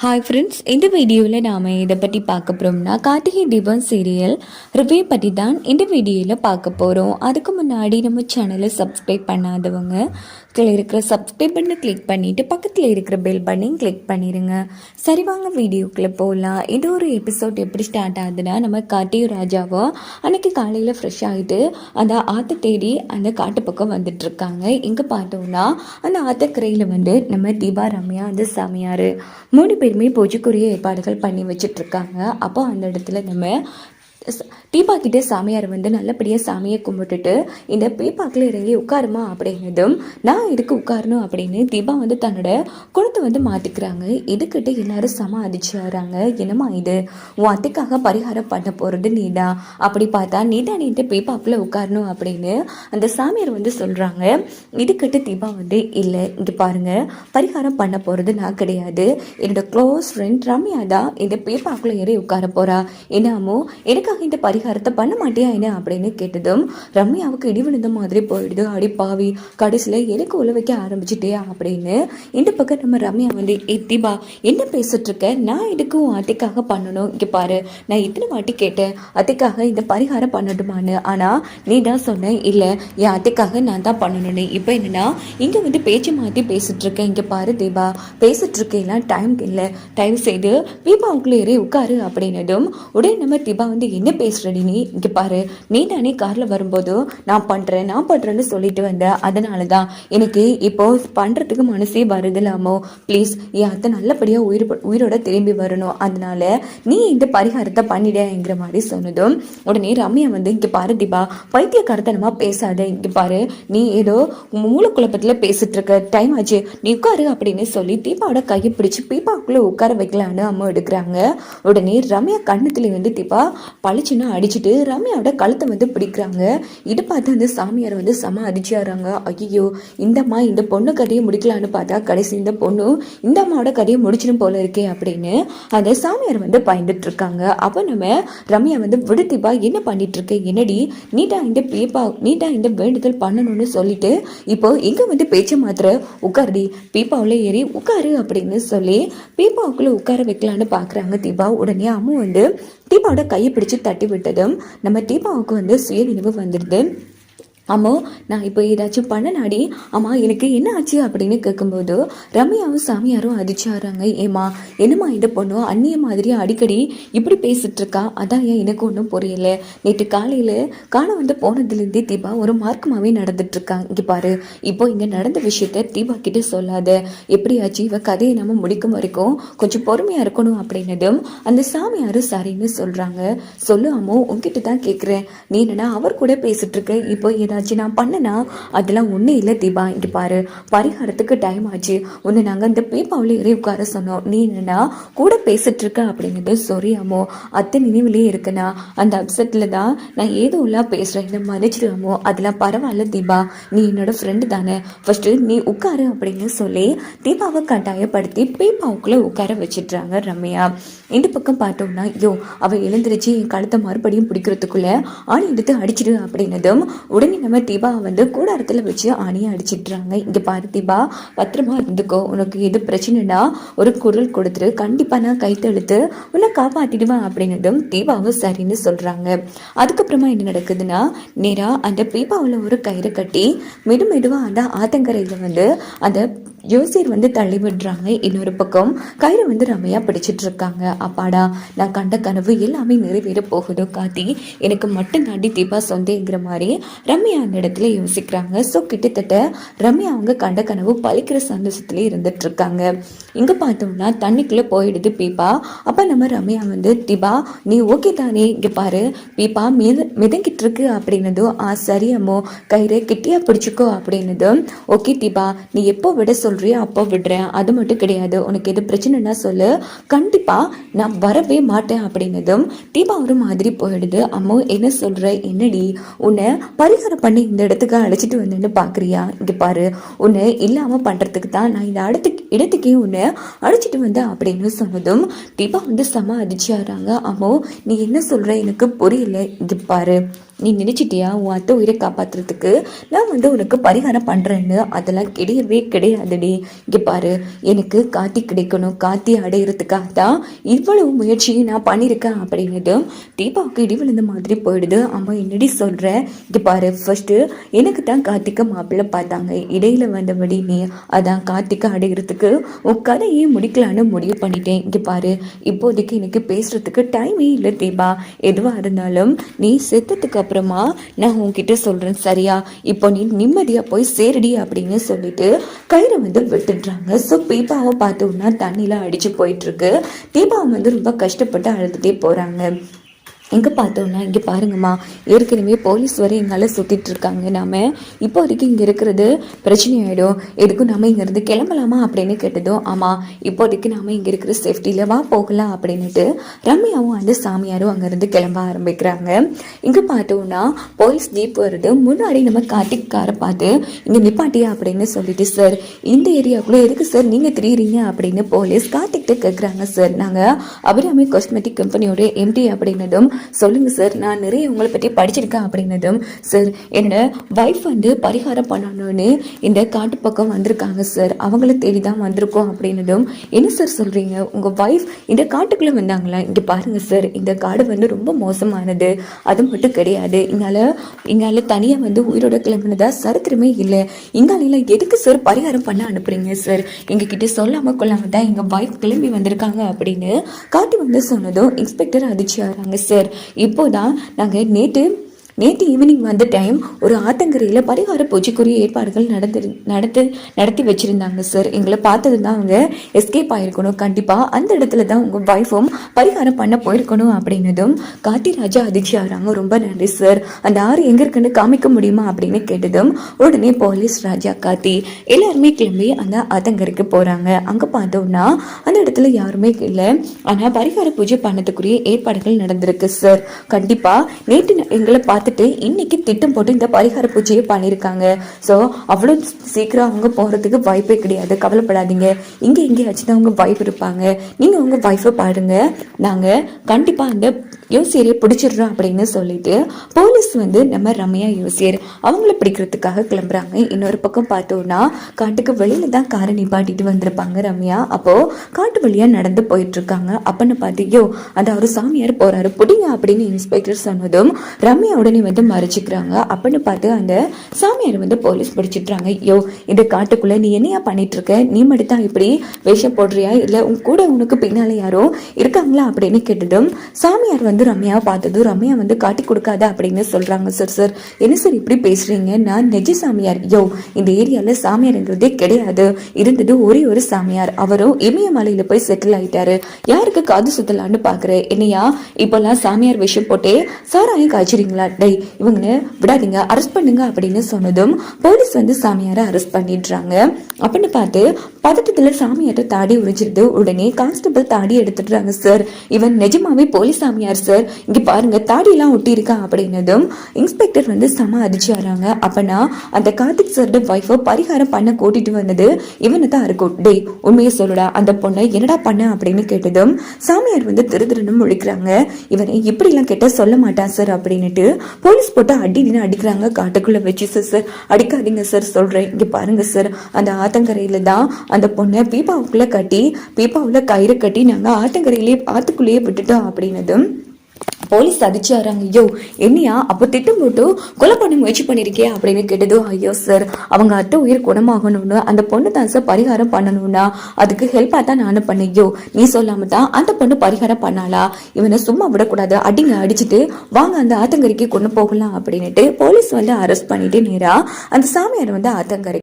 Hi friends, இந்த வீடியோவில் நாம் இதை பற்றி பார்க்க போகிறோம்னா கார்த்திகை தீபம் சீரியல் ரிவ்யூ பற்றி தான் இந்த வீடியோவில் பார்க்க போகிறோம். அதுக்கு முன்னாடி நம்ம சேனலை சப்ஸ்கிரைப் பண்ணாதவங்க கீழே இருக்கிற சப்ஸ்கிரைப் பண்ணி கிளிக் பண்ணிவிட்டு பக்கத்தில் இருக்கிற பெல் பட்டனையும் கிளிக் பண்ணிடுங்க. சரி, வாங்க வீடியோக்குள்ளே போகலாம். இது ஒரு எபிசோட் எப்படி ஸ்டார்ட் ஆகுதுன்னா, நம்ம கார்த்தியும் ராஜாவோ அன்றைக்கி காலையில் ஃப்ரெஷ் ஆகிட்டு அந்த ஆற்றை தேடி அந்த காட்டு பக்கம் வந்துட்டுருக்காங்க. இங்கே பார்த்தோம்னா அந்த ஆற்றக்கரையில் நம்ம தீபா, ரம்யா, அந்த சாமியார் 3 பேருமே பூஜைக்குரிய ஏற்பாடுகள் பண்ணி வச்சிட்ருக்காங்க. அப்போ அந்த இடத்துல நம்ம தீபா கிட்டே சாமியார் நல்லபடியாக சாமியை கும்பிட்டுட்டு இந்த பீப்பாக்கில் இறங்கி உட்காருமா அப்படின்னதும், நான் இதுக்கு உட்காரணும் அப்படின்னு தீபா தன்னோட குணத்தை மாற்றிக்கிறாங்க. இதுக்கிட்ட எல்லாரும் அதிர்ச்சியாகிறாங்க. என்னம்மா இது, உன் அத்தைக்காக பரிகாரம் பண்ண போகிறது நீதான், அப்படி பார்த்தா நீதான் இந்த பீப்பாக்கில் உட்காரணும் அப்படின்னு அந்த சாமியார் சொல்கிறாங்க. இதுக்கிட்ட தீபா இல்லை, இங்கே பாருங்கள், பரிகாரம் பண்ண போகிறது நான் கிடையாது, என்னோட க்ளோஸ் ஃப்ரெண்ட் ரம்யா தான் இந்த பீப்பாக்கில் ஏறி உட்கார போகிறா. என்னாமோ எனக்கு இந்த பரிகாரத்தை பண்ண மாட்டியா என்ன அப்படின்னு கேட்டதும் ரம்யாவுக்கு இடி விழுந்த மாதிரி போயிடுது. அடி பாவி, கடைசியில் எனக்கு உள்ள வைக்க ஆரம்பிச்சுட்டே அப்படின்னு இந்த பக்கம் நம்ம ரம்யா தீபா என்ன பேசிட்டு இருக்க, நான் இதுக்கு உன் அத்தைக்காக பண்ணணும், இங்கே பாரு, நான் இத்தனை வாட்டி கேட்டேன் அத்தைக்காக இந்த பரிகாரம் பண்ணட்டுமான்னு, ஆனால் நீ தான் சொன்ன இல்லை என் அத்தைக்காக நான் தான் பண்ணணும்னு. இப்போ என்னன்னா இங்கே பேச்சு மாற்றி பேசிட்டு இருக்கேன். இங்கே பாரு தீபா, பேசிட்டு இருக்கேன், டைம் இல்லை, தயவு செய்து தீபாவுக்குள்ளே ஏறி உட்காரு அப்படின்னதும் உடனே நம்ம தீபா என்ன பேசுறடி நீ, இங்கே பாரு, நீ தானே காரில் வரும்போது நான் பண்ணுறேன்னு சொல்லிட்டு வந்தேன், அதனால தான் எனக்கு இப்போ பண்ணுறதுக்கு மனசே வருதுலாமோ, ப்ளீஸ் என் அத்தை நல்லபடியாக உயிரோட திரும்பி வரணும், அதனால நீ இந்த பரிகாரத்தை பண்ணிடங்கிற மாதிரி சொன்னதும் உடனே ரம்யா இங்கே பாரு தீபா, பைத்தியக்காரத்தனமாக பேசாத, இங்கே பாரு, நீ ஏதோ மூலக்குழப்பத்தில் பேசிட்டு இருக்க, டைம் ஆச்சு, நீ உட்காரு அப்படின்னு சொல்லி தீபாவோட கையை பிடிச்சி பீப்பாவுக்குள்ளே உட்கார வைக்கலான்னு அம்மா எடுக்கிறாங்க. உடனே ரம்யா கண்ணத்துல தீபா பழிச்சுன்னா அடிச்சுட்டு ரம்யாவோட கழுத்தை பிடிக்கிறாங்க. இதை பார்த்து அந்த சாமியார் செம அதிர்ச்சியாகிறாங்க. ஐயோ, இந்தம்மா இந்த பொண்ணு கதையை முடிக்கலான்னு பார்த்தா கடைசி இந்த பொண்ணு இந்த அம்மாவோட கதையை முடிச்சிடும் போல இருக்கே அப்படின்னு அந்த சாமியார் பயந்துட்டு இருக்காங்க. அப்போ நம்ம ரம்யா விடுத்திப்பா, என்ன பண்ணிட்டு இருக்க, என்னடி நீட்டா இந்த வேண்டுதல் பண்ணணும்னு சொல்லிட்டு இப்போ இங்க பேச்சை மாத்திர உட்காருடி, பீப்பாவில் ஏறி உட்காரு அப்படின்னு சொல்லி பீப்பாவுக்குள்ள உட்கார வைக்கலான்னு பாக்குறாங்க தீபா. உடனே அம்மா தீபாவோட கையை பிடிச்சு தட்டி விட்டதும் நம்ம தீபாவுக்கு சுய நினைவு வந்துடுது. அம்மா, நான் இப்போ ஏதாச்சும் பண்ணனாடி, அம்மா எனக்கு என்ன ஆச்சு அப்படின்னு கேட்கும்போது ரம்யாவும் சாமியாரும் அதிர்ச்சியாகிறாங்க. ஏமா, என்னம்மா இந்த பொண்ணு அந்நிய மாதிரி அடிக்கடி இப்படி பேசிட்டு இருக்கா, அதான் ஏன் எனக்கு ஒன்றும் புரியல, நேற்று காலையில் காண போனதுலேருந்தே தீபா ஒரு மார்க்கமாகவே நடந்துட்டு இருக்காங்க. இங்கே பாரு, இப்போ இங்கே நடந்த விஷயத்த தீபா கிட்ட சொல்லாத, எப்படியாச்சு இவ கதையை நம்ம முடிக்கும் வரைக்கும் கொஞ்சம் பொறுமையாக இருக்கணும் அப்படின்னதும் அந்த சாமியாரும் சரின்னு சொல்கிறாங்க. சொல்லு அம்மோ, உங்ககிட்ட தான் கேட்குறேன், நீ என்னன்னா அவர் கூட பேசிட்டு இருக்க, இப்போ ஏதாச்சும் நான் பண்ணனா அதெல்லாம் ஒன்றும் இல்லை தீபா, இங்கே பாரு, பரிகாரத்துக்கு டைம் ஆச்சு, ஒன்று நாங்கள் இந்த பேப்பாவில் ஏறி உட்கார சொன்னோம், நீ என்னன்னா கூட பேசிட்டு இருக்க அப்படிங்கிறது. சாரி அம்மோ, அத்தை நினைவிலே இருக்குன்னா அந்த அப்செட்டில் தான் நான் ஏதோ எல்லாம் பேசுகிறேன், இந்த மன்னிச்சிடுமோ, அதெல்லாம் பரவாயில்ல தீபா, நீ என்னோட ஃப்ரெண்டு தானே, ஃபர்ஸ்ட்டு நீ உட்காரு அப்படின்னு சொல்லி தீபாவை கட்டாயப்படுத்தி பேப்பாவுக்குள்ளே உட்கார வச்சிட்றாங்க ரம்யா. இந்த பக்கம் பார்த்தோம்னா, ஐயோ அவள் எழுந்திரிச்சு என் கழுத்தை மறுபடியும் பிடிக்கிறதுக்குள்ள ஆணி எடுத்து அடிச்சிடு அப்படின்னதும் உடனே நம்ம தீபா கூடாரத்தில் வச்சு ஆணியை அடிச்சிட்றாங்க. இங்கே பாரு தீபா, பத்திரமா இருந்துக்கோ, உனக்கு எது பிரச்சனைனா ஒரு குரல் கொடுத்துரு, கண்டிப்பாக நான் கைத்தெழுத்து உன்னை காப்பாற்றிடுவேன் அப்படின்னதும் தீபாவும் சரின்னு சொல்கிறாங்க. அதுக்கப்புறமா என்ன நடக்குதுன்னா, நேராக அந்த பீப்பாவில் ஒரு கயிறை கட்டி மெதுவாக அந்த ஆத்தங்கரையில் அந்த ஜோசியர் தள்ளி விடுறாங்க. இன்னொரு பக்கம் கயிறை ரம்யா பிடிச்சிட்டு இருக்காங்க. அப்பாடா, நான் கண்ட கனவு எல்லாமே நிறைவேற போகுதோ காத்தி, எனக்கு மட்டும் தாண்டி தீபா சொந்தங்கிற மாதிரி ரம்யா அந்த இடத்துல யோசிக்கிறாங்க. ஸோ கிட்டத்தட்ட ரம்யா அவங்க கண்ட கனவு பழிக்கிற சந்தோஷத்துல இருந்துட்டு இருக்காங்க. இங்க பார்த்தோம்னா தண்ணிக்குள்ள போயிடுது பீப்பா. அப்ப நம்ம ரம்யா தீபா நீ ஓகே தானே, இங்க பாரு பீப்பா மிதங்கிட்டு இருக்கு அப்படின்னதும் சரி அம்மோ, கயிறை கிட்டியா பிடிச்சிக்கோ அப்படின்னதும் ஓகே தீபா, நீ எப்போ விட சொல்றியோ அப்போ விடுறேன், அது மட்டும் கிடையாது, உனக்கு எது பிரச்சனைனா சொல்லு, கண்டிப்பா நான் வரவே மாட்டேன் அப்படின்னதும் தீபா ஒரு மாதிரி போயிடுது. அம்மோ என்ன சொல்ற, என்னடி உன்னை பரிகாரம் பண்ணி இந்த இடத்துக்கு அழைச்சிட்டு வந்தேன்னு பாக்குறியா, இங்க பாரு, உன்னை இல்லாம பண்றதுக்கு தான் நான் இந்த இடத்துக்கே உன்னை அழைச்சிட்டு வந்தேன் அப்படின்னு சொன்னதும் தீபா செம அதிர்ச்சியாகிறாங்க. அம்மோ நீ என்ன சொல்ற, எனக்கு புரியல, இங்க பாரு, நீ நினைச்சிட்டியா உன் அத்தை உயிரை காப்பாத்துறதுக்கு நான் வந்து உனக்கு பரிகாரம் பண்றேன்னு? அதெல்லாம் கிடையவே கிடையாதுடி. இங்க பாரு, எனக்கு கார்த்தி கிடைக்கணும், கார்த்தி அடையிறதுக்காக தான் இவ்வளவு முயற்சியும் நான் பண்ணியிருக்கேன் அப்படின்னதும் தீபாவுக்கு இடி விழுந்த மாதிரி போயிடுது. அம்மா என்னடி சொல்ற? இங்க பாரு, ஃபர்ஸ்ட் எனக்கு தான் கார்த்திகை மாப்பிள்ளை பார்த்தாங்க, இடையில வந்தபடி நீ அதான் கார்த்திகை அடையிறதுக்கு உன் கதையே முடிக்கலான்னு முடிவு பண்ணிட்டேன். இங்க பாரு, இப்போதைக்கு எனக்கு பேசுறதுக்கு டைமே இல்லை தீபா. எதுவா இருந்தாலும் நீ செத்ததுக்கு அப்புறமா நான் உன்கிட்ட சொல்றேன், சரியா? இப்போ நீ நிம்மதியா போய் சேரடி அப்படின்னு சொல்லிட்டு கயிறை வந்து விட்டுடுறாங்க. ஸோ தீபாவை பார்த்தோம்னா தண்ணியில அடிச்சு போயிட்டு இருக்கு. தீபாவை வந்து ரொம்ப கஷ்டப்பட்டு அழுதுட்டே போறாங்க. எங்கே பார்த்தோன்னா இங்கே பாருங்கம்மா, ஏற்கனவே போலீஸ் வரை எங்கால சுற்றிட்டு இருக்காங்க. நாம இப்போ வரைக்கும் இங்கே இருக்கிறது பிரச்சனை ஆகிடும், எதுக்கும் நம்ம இங்கேருந்து கிளம்பலாமா அப்படின்னு கேட்டதும் ஆமாம், இப்போதைக்கு நாம் இங்கே இருக்கிற சேஃப்டியில் வா போகலாம் அப்படின்னுட்டு ரம்யாவும் அந்த சாமியாரும் அங்கேருந்து கிளம்ப ஆரம்பிக்கிறாங்க. இங்கே பார்த்தோன்னா போலீஸ் ஜீப் வருது. முன்னாடி நம்ம கார்த்திக் காரை பார்த்து இங்கே நிப்பாட்டியா அப்படின்னு சொல்லிட்டு, சார் இந்த ஏரியாவுக்குள்ளே எதுக்கு சார் நீங்கள் திரியிறீங்க அப்படின்னு போலீஸ் கார்த்திக்கிட்ட கேட்குறாங்க. சார் நாங்கள் அபிராமி காஸ்மெட்டிக் கம்பெனியோட எம்டி அப்படின்னதும் சொல்லுங்க சார், நான் நிறைய உங்களை பற்றி படிச்சிருக்கேன் அப்படின்னதும், சார் என்னோட வைஃப் வந்து பரிகாரம் பண்ணணும்னு இந்த காட்டு பக்கம் வந்திருக்காங்க சார், அவங்கள தேடி தான் வந்திருக்கோம் அப்படின்னதும், என்ன சார் சொல்றீங்க, உங்க வைஃப் இந்த காட்டுக்குள்ள வந்தாங்களா? இங்க பாருங்க சார், இந்த காடு வந்து ரொம்ப மோசமானது, அது மட்டும் கிடையாது, இங்கால தனியா வந்து உயிரோட கிளம்பினதா சரித்திரமே இல்லை. இங்காலையில எதுக்கு சார் பரிகாரம் பண்ண அனுப்புறீங்க சார்? எங்ககிட்ட சொல்லாம கொள்ளாம தான் எங்க வைஃப் கிளம்பி வந்திருக்காங்க அப்படின்னு காட்டி வந்து சொன்னதும் இன்ஸ்பெக்டர் அதிர்ச்சி ஆகிறாங்க. சார் இப்போதான் நாங்கள் நேற்று ஈவினிங் வந்த டைம் ஒரு ஆத்தங்கரையில் பரிகார பூஜைக்குரிய ஏற்பாடுகள் நடத்தி வச்சுருந்தாங்க சார். எங்களை பார்த்தது தான் அவங்க எஸ்கேப் ஆகிருக்கணும், கண்டிப்பாக அந்த இடத்துல தான் உங்கள் வைஃபும் பரிகாரம் பண்ண போயிருக்கணும் அப்படின்னதும் கார்த்திராஜா அதிர்ச்சி ஆகிறாங்க. ரொம்ப நன்றி சார், அந்த ஆறு எங்கே இருக்குன்னு காமிக்க முடியுமா அப்படின்னு கேட்டதும் உடனே போலீஸ் ராஜா கார்த்தி எல்லாருமே கிளம்பி அந்த ஆத்தங்கரைக்கு போகிறாங்க. அங்கே பார்த்தோம்னா அந்த இடத்துல யாருமே இல்லை, ஆனால் பரிகார பூஜை பண்ணதுக்குரிய ஏற்பாடுகள் நடந்திருக்கு சார். கண்டிப்பாக நேற்று எங்களை பார்த்துட்டு இன்னைக்கு திட்டம் போட்டு இந்த பரிகார பூஜையை பண்ணியிருக்காங்க. ஸோ அவ்வளோ சீக்கிரம் அவங்க போகிறதுக்கு வாய்ப்பே கிடையாது, கவலைப்படாதீங்க. இங்கே எங்கேயாச்சும் தான் உங்கள் வைஃப் இருப்பாங்க, நீங்கள் உங்கள் வைஃபை பாருங்க, நாங்கள் கண்டிப்பாக அந்த யோசியரை பிடிச்சிடுறோம் அப்படின்னு சொல்லிட்டு போலீஸ் வந்து நம்ம ரம்யா யோசியர் அவங்கள பிடிக்கிறதுக்காக கிளம்புறாங்க. இன்னொரு பக்கம் பார்த்தோம்னா காட்டுக்கு வெளியில தான் காரை நிப்பாட்டிட்டு வந்திருப்பாங்க ரம்யா. அப்போ காட்டு வழியா நடந்து போயிட்டு இருக்காங்க. அப்பன்னு பார்த்தியோ அந்த ஒரு சாமியார் போறாரு, பிடிங்க அப்படின்னு இன்ஸ்பெக்டர் சொன்னதும் ரம்யா உடனே வந்து மறைச்சிக்கிறாங்க. அப்பன்னு பார்த்து அந்த சாமியார் வந்து போலீஸ் பிடிச்சிட்றாங்க. யோ, இந்த காட்டுக்குள்ள நீ என்னையா பண்ணிட்டு இருக்க? நீ மட்டும் தான் இப்படி வேஷம் போடுறியா, இல்ல உன் கூட உனக்கு பின்னால யாரோ இருக்காங்களா அப்படின்னு கேட்டதும் சாமியார் வந்து ரம்யாவை பார்த்ததும் ரம்யா வந்து காட்டி கொடுக்காத அப்படின்னு சொல்றாங்க. சார் சார் என்ன சார் இப்படி பேசுறீங்க? நான் நெஜ சாமியார். யோ, இந்த ஏரியால சாமியார்ங்கிறதே கிடையாது, இருந்தது ஒரே ஒரு சாமியார், அவரும் இமயமலையில போய் செட்டில் ஆயிட்டாரு. யாருக்கு காது சுத்தலான்னு பாக்குற? என்னையா இப்பெல்லாம் சாமியார் விஷயம் போட்டே சாராயம் காய்ச்சிறீங்களா? டை இவங்க விடாதீங்க, அரெஸ்ட் பண்ணுங்க அப்படின்னு சொன்னதும் போலீஸ் வந்து சாமியாரை அரெஸ்ட் பண்ணிடுறாங்க. அப்படின்னு பார்த்து பதட்டத்துல சாமியார்ட்ட தாடி உறிஞ்சிருது. உடனே கான்ஸ்டபிள் தாடி எடுத்துடுறாங்க. சார் இவன் நிஜமாவே போலீஸ் சாமியார் சார், இங்க பாருங்க தாடியெல்லாம் ஒட்டி இருக்கான் அப்படின்னதும் இன்ஸ்பெக்டர் வந்து சம அதிர்ச்சி ஆறாங்க. அப்பனா அந்த கார்த்திக் சாரோட வைஃபை பரிகாரம் பண்ண கூட்டிட்டு வந்தது இவனு தான் இருக்கும். டே உண்மையை சொல்லுடா, அந்த பொண்ணை என்னடா பண்ண அப்படின்னு கேட்டதும் சாமியார் வந்து திருதிருன்னு முழிக்கிறாங்க. இவனை இப்படி எல்லாம் கேட்ட சொல்ல மாட்டான் சார் அப்படின்னுட்டு போலீஸ் போட்டு அடின்னு அடிக்கிறாங்க காட்டுக்குள்ள வச்சு. சார் அடிக்காதீங்க சார் சொல்றேன், இங்க பாருங்க சார், அந்த ஆத்தங்கரையில தான் அந்த பொண்ணை பீப்பாவுக்குள்ள கட்டி பீப்பாவுல கயிறு கட்டி நாங்க ஆத்துக்குள்ளேயே விட்டுட்டோம் அப்படின்னதும் போலீஸ் அதிர்ச்சி ஆறாங்க. ஐயோ என்னையா அப்போ திட்டம் போட்டு கொலை பண்ண முயற்சி பண்ணிருக்கே அப்படின்னு கேட்டதோ, ஐயோ சார் அவங்க அத்தை உயிர் குணமாகணும்னு அந்த பொண்ணு தான் சார் பரிகாரம் பண்ணணும்னா அதுக்கு ஹெல்ப்பாக தான் நானும் பண்ணேன். ஐயோ நீ சொல்லாம தான் அந்த பொண்ணு பரிகாரம் பண்ணாளா? இவனை சும்மா விடக்கூடாது, அடிங்க அடிச்சுட்டு வாங்க அந்த ஆத்தங்கரைக்கு கொண்டு போகலாம் அப்படின்னுட்டு போலீஸ் வந்து அரெஸ்ட் பண்ணிட்டு நேரா அந்த சாமியார் வந்து ஆத்தங்கரை